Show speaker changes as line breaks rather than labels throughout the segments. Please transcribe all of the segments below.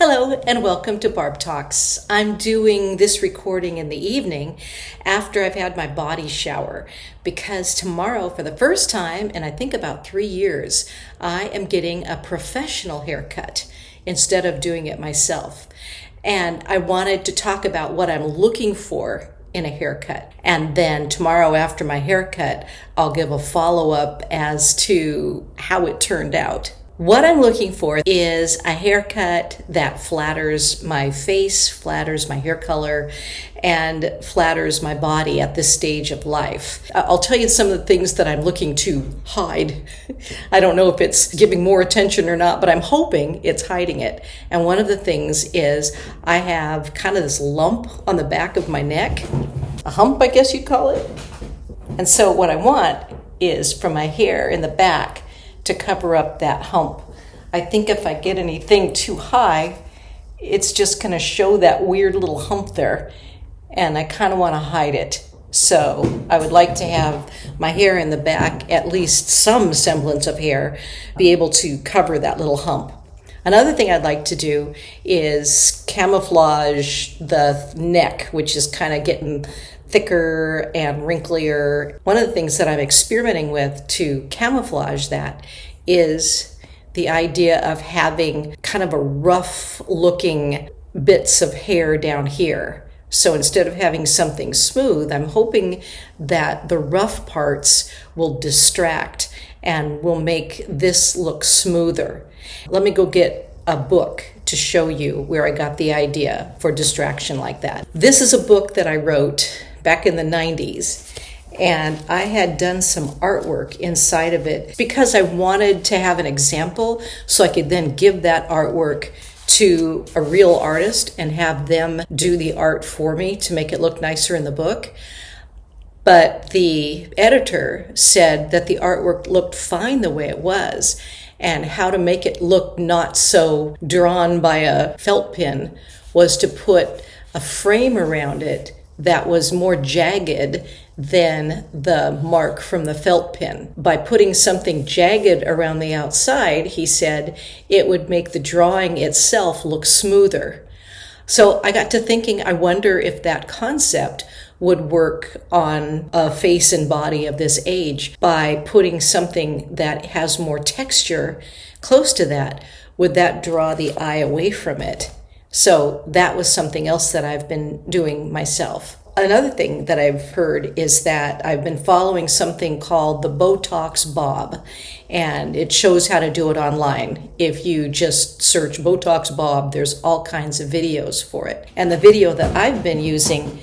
Hello and welcome to Barb Talks. I'm doing this recording in the evening after I've had my body shower because tomorrow, for the first time in I think about 3 years, I am getting a professional haircut instead of doing it myself. And I wanted to talk about what I'm looking for in a haircut. And then tomorrow after my haircut, I'll give a follow-up as to how it turned out. What I'm looking for is a haircut that flatters my face, flatters my hair color, and flatters my body at this stage of life. I'll tell you some of the things that I'm looking to hide. I don't know if it's giving more attention or not, but I'm hoping it's hiding it. And one of the things is I have kind of this lump on the back of my neck, a hump, I guess you'd call it. And so what I want is for my hair in the back to cover up that hump. I think if I get anything too high, it's just going to show that weird little hump there, and I kind of want to hide it. So I would like to have my hair in the back, at least some semblance of hair, be able to cover that little hump. Another thing I'd like to do is camouflage the neck, which is kind of getting thicker and wrinklier. One of the things that I'm experimenting with to camouflage that is the idea of having kind of a rough looking bits of hair down here. So instead of having something smooth, I'm hoping that the rough parts will distract and will make this look smoother. Let me go get a book to show you where I got the idea for distraction like that. This is a book that I wrote back in the 90s, and I had done some artwork inside of it because I wanted to have an example so I could then give that artwork to a real artist and have them do the art for me to make it look nicer in the book. But the editor said that the artwork looked fine the way it was, and how to make it look not so drawn by a felt pen was to put a frame around it that was more jagged than the mark from the felt pen. By putting something jagged around the outside, he said, it would make the drawing itself look smoother. So I got to thinking, I wonder if that concept would work on a face and body of this age by putting something that has more texture close to that. Would that draw the eye away from it? So that was something else that I've been doing myself. Another thing that I've heard is that I've been following something called the Botox Bob, and it shows how to do it online. If you just search Botox Bob, there's all kinds of videos for it. And the video that I've been using,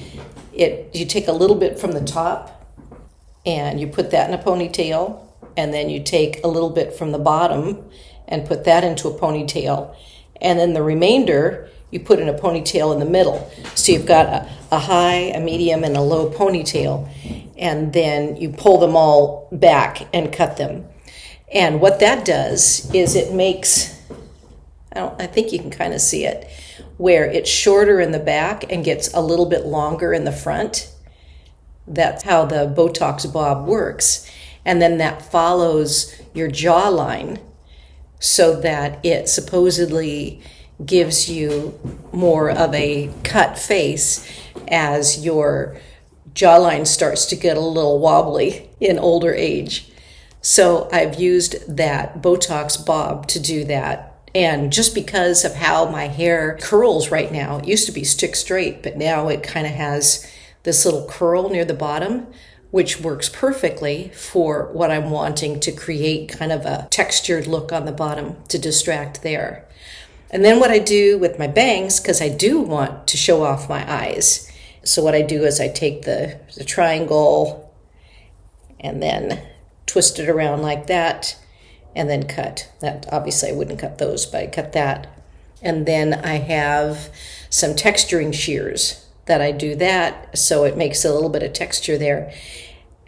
you take a little bit from the top and you put that in a ponytail, and then you take a little bit from the bottom and put that into a ponytail, and then the remainder you put in a ponytail in the middle. So you've got a high, a medium, and a low ponytail, and then you pull them all back and cut them. And what that does is it makes, I think you can kind of see it, where it's shorter in the back and gets a little bit longer in the front. That's how the Botox Bob works. And then that follows your jawline so that it supposedly gives you more of a cut face as your jawline starts to get a little wobbly in older age. So I've used that Botox Bob to do that. And just because of how my hair curls right now, it used to be stick straight, but now it kind of has this little curl near the bottom, which works perfectly for what I'm wanting to create, kind of a textured look on the bottom to distract there. And then what I do with my bangs, because I do want to show off my eyes. So what I do is I take the triangle and then twist it around like that and then cut. That obviously I wouldn't cut those, but I cut that. And then I have some texturing shears that I do that, so it makes a little bit of texture there.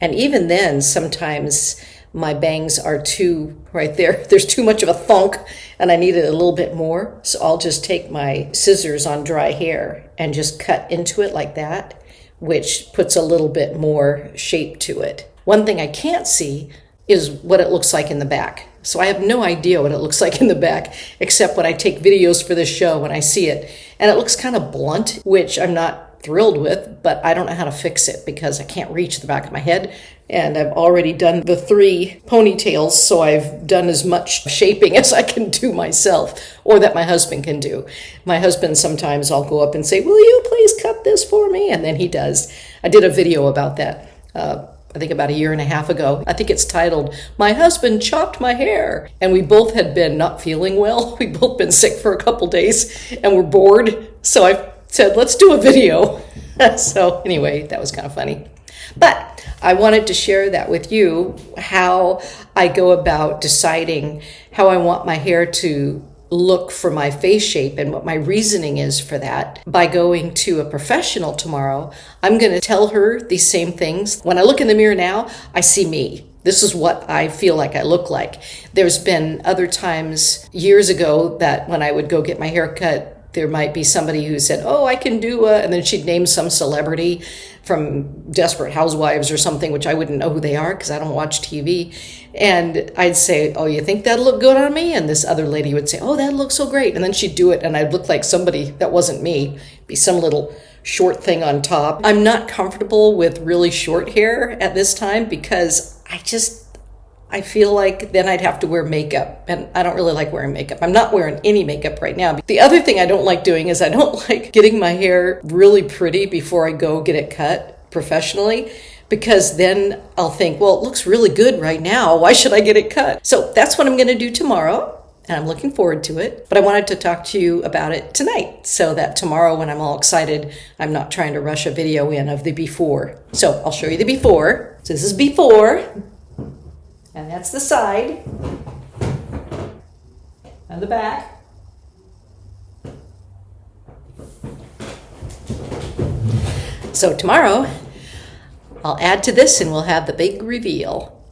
And even then, sometimes my bangs are too, right there, there's too much of a thunk and I need it a little bit more. So I'll just take my scissors on dry hair and just cut into it like that, which puts a little bit more shape to it. One thing I can't see is what it looks like in the back. So I have no idea what it looks like in the back, except when I take videos for this show when I see it. And it looks kind of blunt, which I'm not thrilled with, but I don't know how to fix it because I can't reach the back of my head. And I've already done the 3 ponytails, so I've done as much shaping as I can do myself, or that my husband can do. My husband, sometimes I'll go up and say, will you please cut this for me? And then he does. I did a video about that, I think about 1.5 years ago. I think it's titled, My Husband Chopped My Hair. And we both had been not feeling well. We'd both been sick for a couple days and we're bored. So I said, let's do a video. So anyway, that was kind of funny. But I wanted to share that with you, how I go about deciding how I want my hair to look for my face shape and what my reasoning is for that. By going to a professional tomorrow, I'm going to tell her these same things. When I look in the mirror now, I see me. This is what I feel like I look like. There's been other times years ago that when I would go get my hair cut, there might be somebody who said, oh, I can do and then she'd name some celebrity from Desperate Housewives or something, which I wouldn't know who they are because I don't watch TV. And I'd say, oh, you think that'll look good on me? And this other lady would say, oh, that looks so great. And then she'd do it and I'd look like somebody that wasn't me, be some little short thing on top. I'm not comfortable with really short hair at this time because I feel like then I'd have to wear makeup, and I don't really like wearing makeup. I'm not wearing any makeup right now. The other thing I don't like doing is I don't like getting my hair really pretty before I go get it cut professionally, because then I'll think, well, it looks really good right now. Why should I get it cut? So that's what I'm going to do tomorrow, and I'm looking forward to it. But I wanted to talk to you about it tonight so that tomorrow when I'm all excited, I'm not trying to rush a video in of the before. So I'll show you the before. So this is before. And that's the side and the back. So tomorrow, I'll add to this and we'll have the big reveal.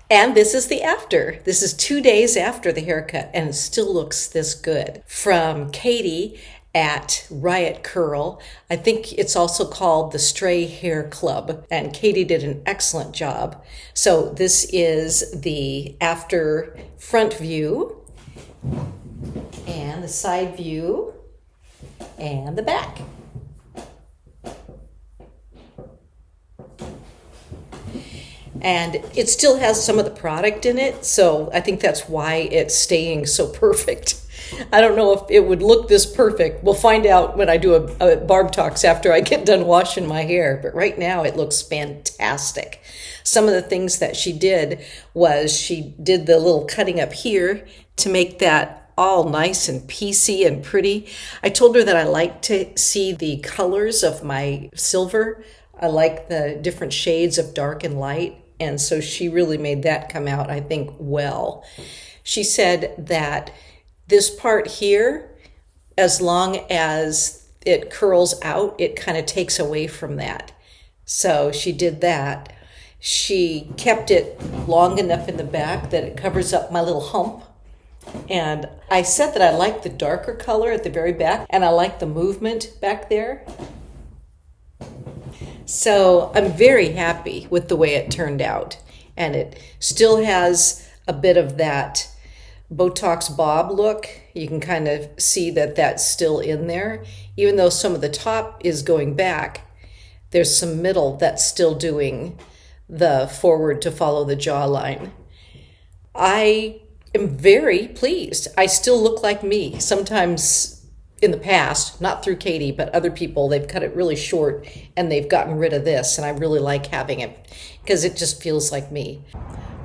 And this is the after. This is 2 days after the haircut, and it still looks this good. From Katie at Riot Curl. I think it's also called the Stray Hair Club, and Katie did an excellent job. So this is the after front view and the side view and the back. And it still has some of the product in it, so I think that's why it's staying so perfect. I don't know if it would look this perfect. We'll find out when I do a Barb Talks after I get done washing my hair. But right now it looks fantastic. Some of the things that she did was she did the little cutting up here to make that all nice and piecey and pretty. I told her that I like to see the colors of my silver. I like the different shades of dark and light. And so she really made that come out, I think, well. She said that this part here, as long as it curls out, it kind of takes away from that. So she did that. She kept it long enough in the back that it covers up my little hump. And I said that I like the darker color at the very back, and I like the movement back there. So I'm very happy with the way it turned out. And it still has a bit of that Botox bob look. You can kind of see that that's still in there. Even though some of the top is going back, there's some middle that's still doing the forward to follow the jawline. I am very pleased. I still look like me. Sometimes in the past, not through Katie, but other people, they've cut it really short and they've gotten rid of this, and I really like having it because it just feels like me.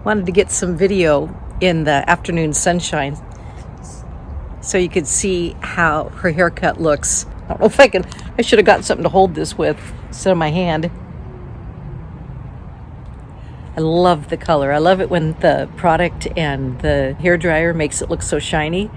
Wanted to get some video in the afternoon sunshine so you could see how her haircut looks. I don't know if I should have got something to hold this with instead of my hand. I love the color. I love it when the product and the hairdryer makes it look so shiny.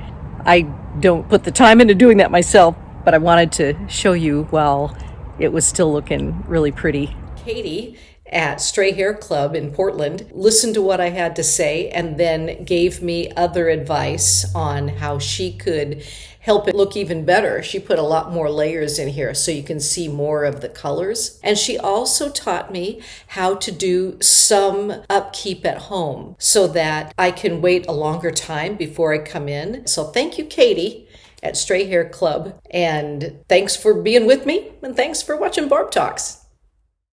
I don't put the time into doing that myself, but I wanted to show you while it was still looking really pretty. Katie at Stray Hair Club in Portland listened to what I had to say and then gave me other advice on how she could help it look even better. She put a lot more layers in here so you can see more of the colors. And she also taught me how to do some upkeep at home so that I can wait a longer time before I come in. So thank you, Katie at Stray Hair Club. And thanks for being with me. And thanks for watching Barb Talks.